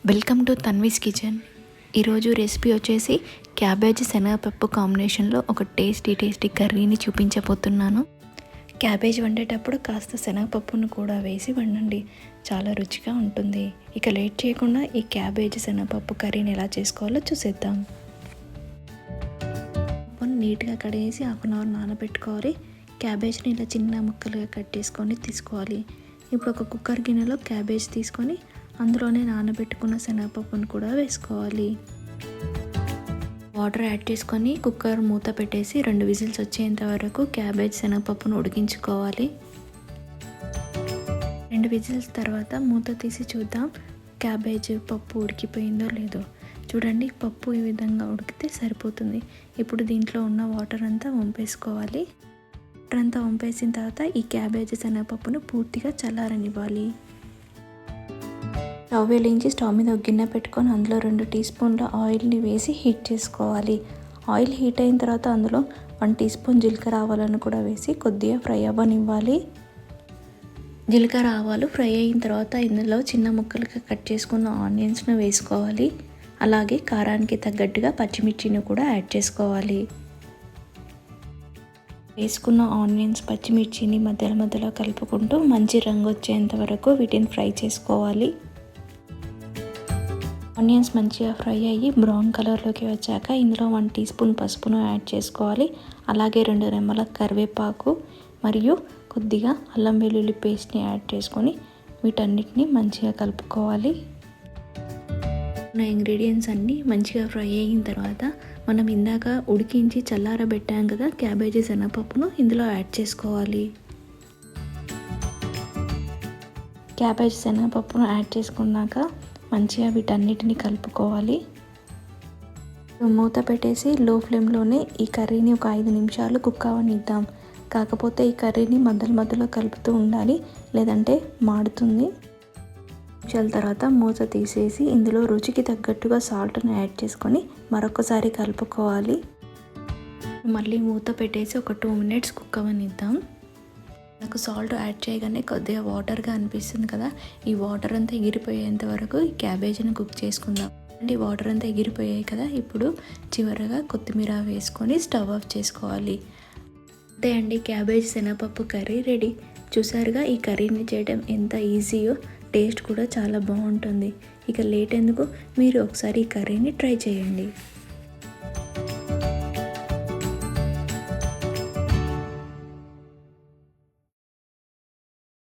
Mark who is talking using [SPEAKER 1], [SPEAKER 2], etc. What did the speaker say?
[SPEAKER 1] Welcome to Tanvi's kitchen. ఈరోజు recipe వచ్చేసి cabbage శనగపప్పు కాంబినేషన్లో ఒక టేస్టీ కర్రీని చూపించబోతున్నాను. క్యాబేజ్ వండేటప్పుడు కాస్త శనగపప్పును కూడా వేసి వండండి, చాలా రుచిగా ఉంటుంది. ఇక లేట్ చేయకుండా ఈ క్యాబేజీ శనగపప్పు కర్రీని ఎలా చేసుకోవాలో చూసేద్దాం. పప్పును నీట్గా కడిగేసి 1/2 అవర్ నానబెట్టుకోవాలి. క్యాబేజ్ని ఇలా చిన్న ముక్కలుగా కట్ చేసుకొని తీసుకోవాలి. ఇప్పుడు ఒక కుక్కర్ గిన్నెలో క్యాబేజ్ తీసుకొని అందులోనే నానబెట్టుకున్న శనగపప్పును కూడా వేసుకోవాలి. వాటర్ యాడ్ చేసుకొని కుక్కర్ మూత పెట్టేసి 2 విజిల్స్ వచ్చేంత వరకు క్యాబేజ్ శనగపప్పును ఉడికించుకోవాలి. 2 విజిల్స్ తర్వాత మూత తీసి చూద్దాం క్యాబేజ్ పప్పు ఉడికిపోయిందో లేదో. చూడండి, పప్పు ఈ విధంగా ఉడికితే సరిపోతుంది. ఇప్పుడు దీంట్లో ఉన్న వాటర్ అంతా వంపేసుకోవాలి. వాటర్ అంతా వంపేసిన తర్వాత ఈ క్యాబేజ్ శనగపప్పును పూర్తిగా చల్లారనివ్వాలి. స్టవ్ వెలిగించి స్టవ్ మీద ఒక గిన్నె పెట్టుకొని అందులో 2 టీ స్పూన్ల ఆయిల్ని వేసి హీట్ చేసుకోవాలి. ఆయిల్ హీట్ అయిన తర్వాత అందులో 1 టీ స్పూన్ జీలకర్ర ఆవాలను కూడా వేసి కొద్దిగా ఫ్రై అవ్వనివ్వాలి. జీలకర్ర ఆవాలు ఫ్రై అయిన తర్వాత ఇందులో చిన్న ముక్కలుగా కట్ చేసుకున్న ఆనియన్స్ను వేసుకోవాలి. అలాగే కారానికి తగ్గట్టుగా పచ్చిమిర్చిని కూడా యాడ్ చేసుకోవాలి. వేసుకున్న ఆనియన్స్ పచ్చిమిర్చిని మధ్యలో కలుపుకుంటూ మంచి రంగు వచ్చేంత వరకు వీటిని ఫ్రై చేసుకోవాలి. ఆనియన్స్ మంచిగా ఫ్రై అయ్యి బ్రౌన్ కలర్లోకి వచ్చాక ఇందులో 1 టీ స్పూన్ పసుపును యాడ్ చేసుకోవాలి. అలాగే 2 రెమ్మల కరివేపాకు మరియు కొద్దిగా అల్లం వెల్లుల్లి పేస్ట్ని యాడ్ చేసుకొని వీటన్నిటిని మంచిగా కలుపుకోవాలి. ఇంగ్రీడియంట్స్ అన్నీ మంచిగా ఫ్రై అయిన తర్వాత మనం ఇందాక ఉడికించి చల్లారబెట్టాం కదా క్యాబేజీ శనగపప్పును ఇందులో యాడ్ చేసుకోవాలి. క్యాబేజీ శనగపప్పును యాడ్ చేసుకున్నాక మంచిగా వీటన్నిటిని కలుపుకోవాలి. మూత పెట్టేసి లో ఫ్లేమ్లోనే ఈ కర్రీని ఒక 5 నిమిషాలు కుక్ అవ్వనిద్దాం. కాకపోతే ఈ కర్రీని మధ్యలో కలుపుతూ ఉండాలి, లేదంటే మాడుతుంది. నిమిషాల తర్వాత మూత తీసేసి ఇందులో రుచికి తగ్గట్టుగా సాల్ట్ను యాడ్ చేసుకొని మరొకసారి కలుపుకోవాలి. మళ్ళీ మూత పెట్టేసి ఒక 2 మినిట్స్ కుక్ అవ్వనిద్దాం. నాకు సాల్ట్ యాడ్ చేయగానే కొద్దిగా వాటర్గా అనిపిస్తుంది కదా, ఈ వాటర్ అంతా ఎగిరిపోయేంత వరకు ఈ క్యాబేజీని కుక్ చేసుకుందాం. అంటే వాటర్ అంతా ఎగిరిపోయాయి కదా, ఇప్పుడు చివరగా కొత్తిమీర వేసుకొని స్టవ్ ఆఫ్ చేసుకోవాలి. అంతే అండి, క్యాబేజ్ శనగపప్పు కర్రీ రెడీ. చూసారుగా ఈ కర్రీని చేయడం ఎంత ఈజీయో, టేస్ట్ కూడా చాలా బాగుంటుంది. ఇక లేట్ ఎందుకు, మీరు ఒకసారి ఈ కర్రీని ట్రై చేయండి.